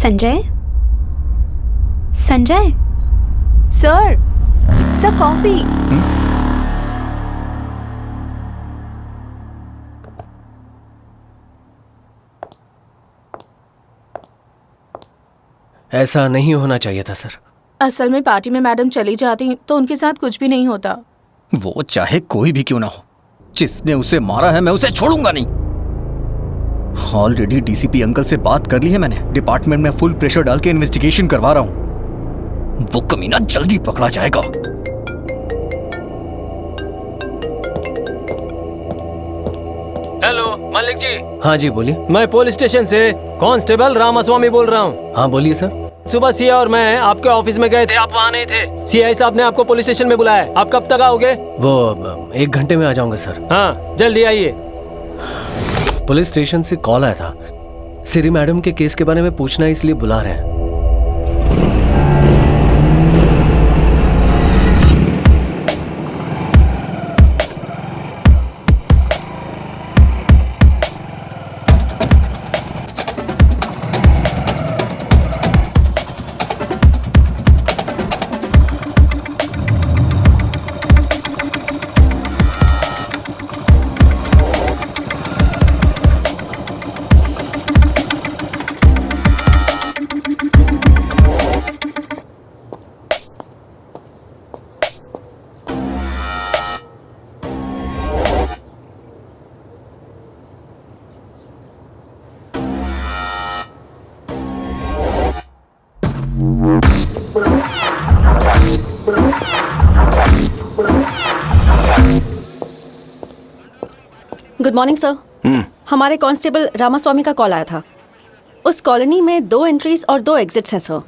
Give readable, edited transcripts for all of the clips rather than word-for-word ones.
Sanjay, Sanjay. Sir, sir coffee. ऐसा नहीं होना चाहिए था सर। असल में पार्टी में मैडम चली जाती तो उनके साथ कुछ भी नहीं होता। वो चाहे कोई भी क्यों ना हो, जिसने उसे मारा है मैं उसे छोड़ूंगा नहीं। ऑलरेडी डीसीपी अंकल से बात कर ली है मैंने। डिपार्टमेंट में फुल प्रेशर डाल के इन्वेस्टिगेशन करवा रहा हूं। वो कमीना जल्दी पकड़ा जाएगा। हेलो मलिक जी। हाँ जी बोलिए। मैं पुलिस स्टेशन से कांस्टेबल रामास्वामी बोल रहा हूँ। हाँ बोलिए सर। सुबह सीआई और मैं आपके ऑफिस में गए थे, आप वहाँ नहीं थे। सीआई साहब ने आपको पुलिस स्टेशन में बुलाया है। आप कब तक आओगे? वो 1 घंटे में आ जाऊंगा सर। हाँ जल्दी आइए। पुलिस स्टेशन से कॉल आया था, सिरी मैडम के केस के बारे में पूछना है, इसलिए बुला रहे हैं। Good morning sir. हमारे कांस्टेबल रामास्वामी का कॉल आया था। उस कॉलोनी में 2 एंट्रीज और 2 एग्जिट्स हैं सर,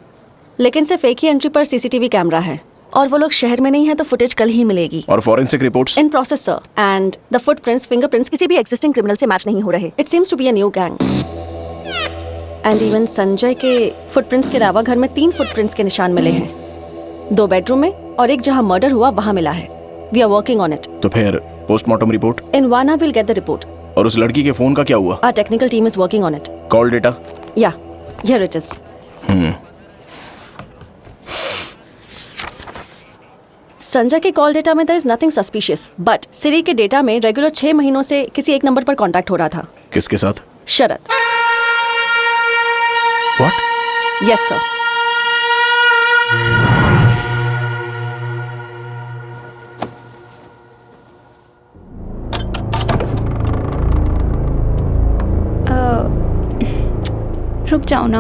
लेकिन सिर्फ एक ही एंट्री पर सीसीटीवी कैमरा है और वो लोग शहर में नहीं है तो फुटेज कल ही मिलेगी। और forensic reports in process sir, and the footprints, fingerprints किसी भी एग्जिस्टिंग क्रिमिनल से मैच नहीं हो रहे। It seems to be a new gang. And even Sanjay के फुटप्रिंट्स के अलावा घर में 3 फुटप्रिंट्स के निशान मिले हैं। 2 बेडरूम में और एक जहां मर्डर हुआ वहां मिला है। We are working on it. तो फिर postmortem report? In 1 hour we'll get the report. और उस लड़की के फोन का क्या हुआ? Our technical team is working on it. Call data? Yeah, here it is. Sanjay के कॉल डेटा में there is nothing suspicious, but सिरी के डेटा में रेगुलर 6 महीनों से किसी एक नंबर पर कांटेक्ट हो रहा था। किसके साथ? शरद। What? Yes sir. रुक जाओ ना।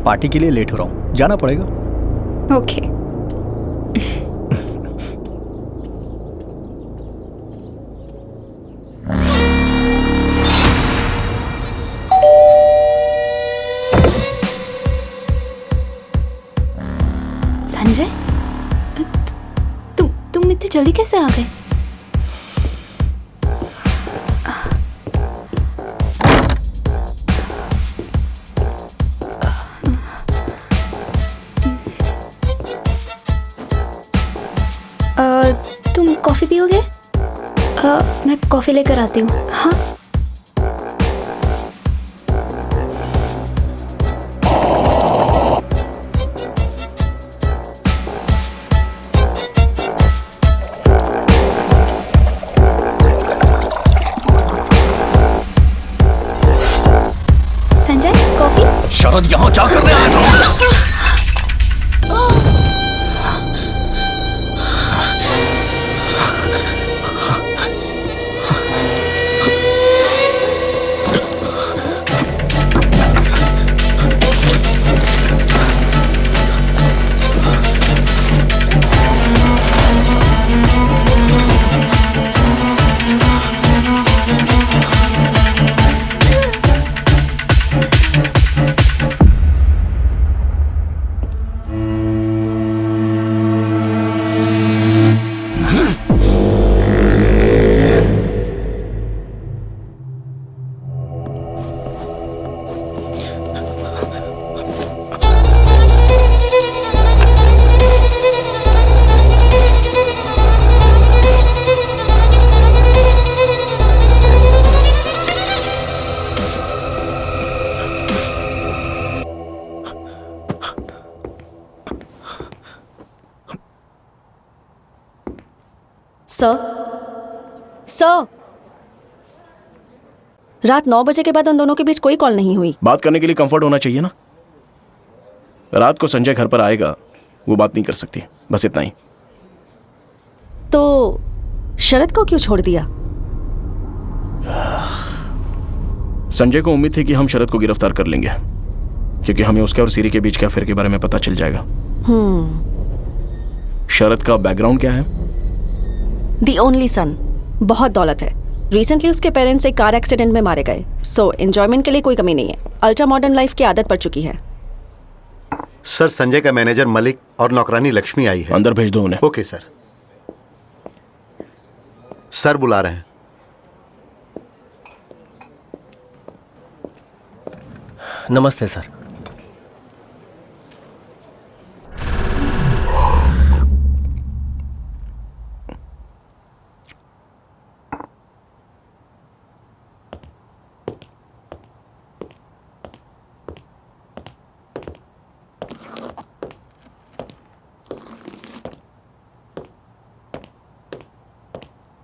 पार्टी के लिए लेट हो रहा हूँ, जाना पड़ेगा। ओके। संजय, तुम इतनी जल्दी कैसे आ गए? तुम कॉफ़ी पियोगे? मैं कॉफ़ी लेकर आती हूँ। हाँ। संजय, कॉफ़ी? शरद यहाँ क्या करने आया था? सर, सर, रात 9 बजे के बाद उन दोनों के बीच कोई कॉल नहीं हुई। बात करने के लिए कंफर्ट होना चाहिए ना। रात को संजय घर पर आएगा, वो बात नहीं कर सकती, बस इतना ही। तो शरद को क्यों छोड़ दिया? संजय को उम्मीद थी कि हम शरद को गिरफ्तार कर लेंगे, क्योंकि हमें उसके और सीरी के बीच के अफेयर के बारे में पता चल जाएगा। शरद का बैकग्राउंड क्या है? दी ओनली सन, बहुत दौलत है। रिसेंटली उसके पेरेंट्स एक कार एक्सीडेंट में मारे गए। सो एंजॉयमेंट के लिए कोई कमी नहीं है। अल्ट्रा मॉडर्न लाइफ की आदत पड़ चुकी है। सर, संजय का मैनेजर मलिक और नौकरानी लक्ष्मी आई है। अंदर भेज दो उन्हें। Okay sir. सर बुला रहे हैं। नमस्ते सर।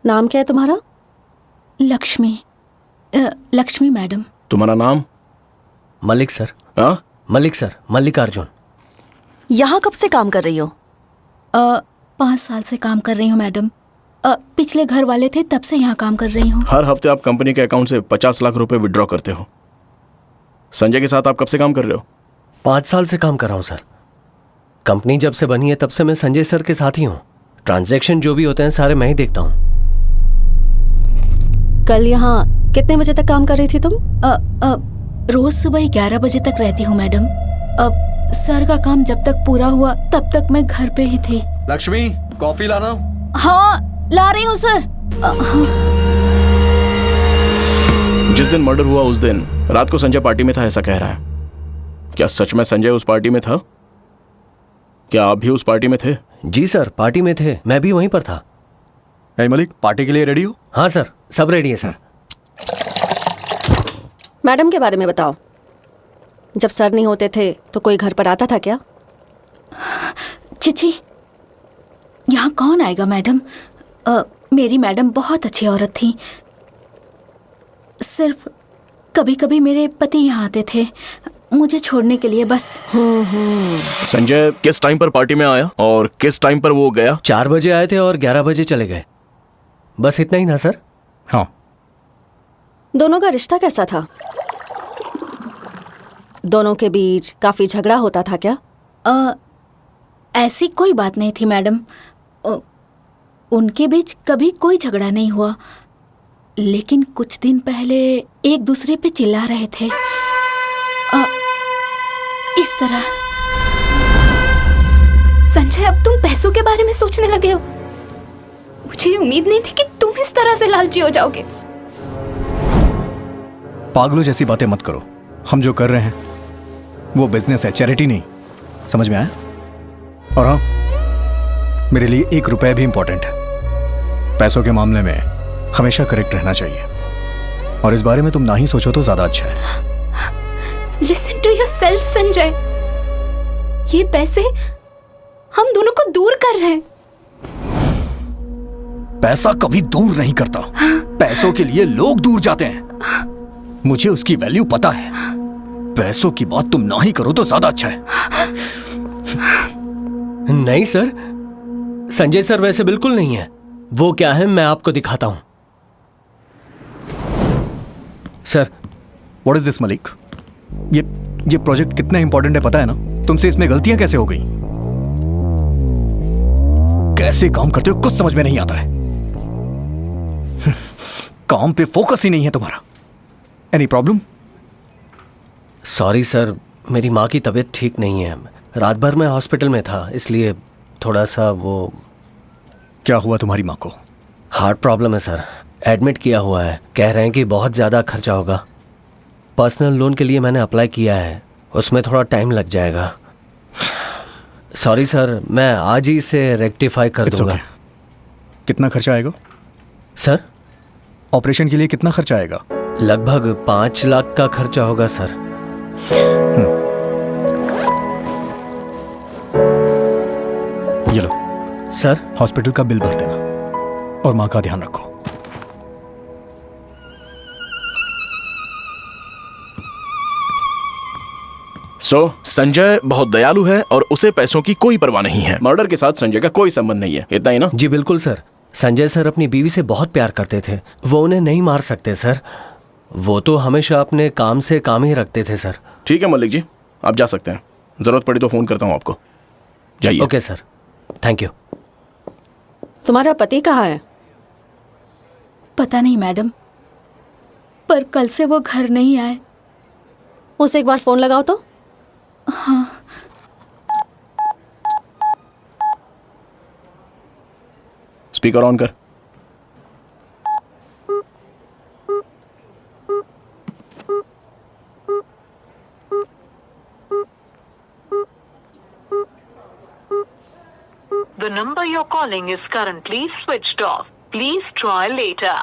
नाम क्या है तुम्हारा? लक्ष्मी, लक्ष्मी मैडम। तुम्हारा नाम? मलिक सर। हाँ? मलिक सर, मल्लिकार्जुन। यहाँ कब से काम कर रही हो? 5 साल से काम कर रही हूँ मैडम। पिछले घर वाले थे तब से यहाँ काम कर रही हूँ। हर हफ्ते आप कंपनी के अकाउंट से 50 लाख रुपए विड्रॉ करते हो। संजय के साथ आप कब से काम कर रहे हो? 5 साल से काम कर रहा हूँ सर। कंपनी जब से बनी है तब से मैं संजय सर के साथ ही हूँ। ट्रांजैक्शन जो भी होते हैं सारे मैं ही देखता हूँ। कल यहाँ कितने बजे तक काम कर रही थी तुम? रोज सुबह 11 बजे तक रहती हूँ मैडम। सर का काम जब तक पूरा हुआ तब तक मैं घर पे ही थी। लक्ष्मी, कॉफी लाना। हाँ, ला रही हूँ सर। जिस दिन मर्डर हुआ उस दिन रात को संजय पार्टी में था, ऐसा कह रहा है। क्या सच में संजय उस पार्टी में था? क्या आप भी उस पार्टी में थे? जी सर, पार्टी में थे, मैं भी वहीं पर था। hey, मलिक, पार्टी के लिए रेडी हो? हाँ सर, सब रेडी है सर। मैडम के बारे में बताओ। जब सर नहीं होते थे तो कोई घर पर आता था क्या? चिची, यहाँ कौन आएगा मैडम? मेरी मैडम बहुत अच्छी औरत थी। सिर्फ कभी कभी मेरे पति यहाँ आते थे मुझे छोड़ने के लिए, बस। संजय किस टाइम पर पार्टी में आया और किस टाइम पर वो गया? 4 बजे आए थे और 11 बजे चले गए, बस इतना ही ना सर। हाँ। दोनों का रिश्ता कैसा था? दोनों के बीच काफी झगड़ा होता था क्या? ऐसी कोई बात नहीं थी मैडम। उनके बीच कभी कोई झगड़ा नहीं हुआ, लेकिन कुछ दिन पहले एक दूसरे पे चिल्ला रहे थे। इस तरह। संजय, अब तुम पैसों के बारे में सोचने लगे हो? मुझे उम्मीद नहीं थी कि तुम इस तरह से लालची हो जाओगे। पागलों जैसी बातें मत करो। हम जो कर रहे हैं वो बिजनेस है, चैरिटी नहीं। समझ में आया? और हाँ, मेरे लिए 1 रुपया भी इंपॉर्टेंट है। पैसों के मामले में हमेशा करेक्ट रहना चाहिए, और इस बारे में तुम ना ही सोचो तो ज्यादा अच्छा है। लिसन टू योरसेल्फ संजय, ये पैसे हम दोनों को दूर कर रहे हैं। पैसा कभी दूर नहीं करता। पैसों के लिए लोग दूर जाते हैं। मुझे उसकी वैल्यू पता है। पैसों की बात तुम ना ही करो तो ज्यादा अच्छा है। नहीं सर, संजय सर वैसे बिल्कुल नहीं है। वो क्या है मैं आपको दिखाता हूं। Sir, what is this Malik? ये प्रोजेक्ट कितना इंपॉर्टेंट है पता है ना? तुमसे इसमें गलतियां कैसे हो गई? कैसे काम करते हो कुछ समझ में नहीं आता है। काम पे फोकस ही नहीं है तुम्हारा। Any problem? सॉरी सर, मेरी माँ की तबीयत ठीक नहीं है। रात भर मैं हॉस्पिटल में था, इसलिए थोड़ा सा वो। क्या हुआ तुम्हारी माँ को? हार्ट प्रॉब्लम है सर, एडमिट किया हुआ है। कह रहे हैं कि बहुत ज़्यादा खर्चा होगा। पर्सनल लोन के लिए मैंने अप्लाई किया है, उसमें थोड़ा टाइम लग जाएगा। सॉरी सर, मैं आज ही इसे रेक्टिफाई कर दूंगा। okay. कितना खर्चा आएगा? सर, ऑपरेशन के लिए कितना खर्चा आएगा? लगभग 5 लाख का खर्चा होगा सर। ये लो सर, हॉस्पिटल का बिल भर देना। और माँ का ध्यान रखो। संजय बहुत दयालु है और उसे पैसों की कोई परवाह नहीं है। मर्डर के साथ संजय का कोई संबंध नहीं है, इतना ही ना? जी बिल्कुल सर। संजय सर अपनी बीवी से बहुत प्यार करते थे, वो उन्हें नहीं मार सकते सर। वो तो हमेशा अपने काम से काम ही रखते थे सर। ठीक है मलिक जी, आप जा सकते हैं। जरूरत पड़ी तो फोन करता हूँ आपको। जाइए। Okay sir, thank you. तुम्हारा पति कहाँ है? पता नहीं मैडम, पर कल से वो घर नहीं आए। उसे एक बार फोन लगाओ तो। स्पीकर ऑन कर। The number you're calling is currently switched off. Please try later.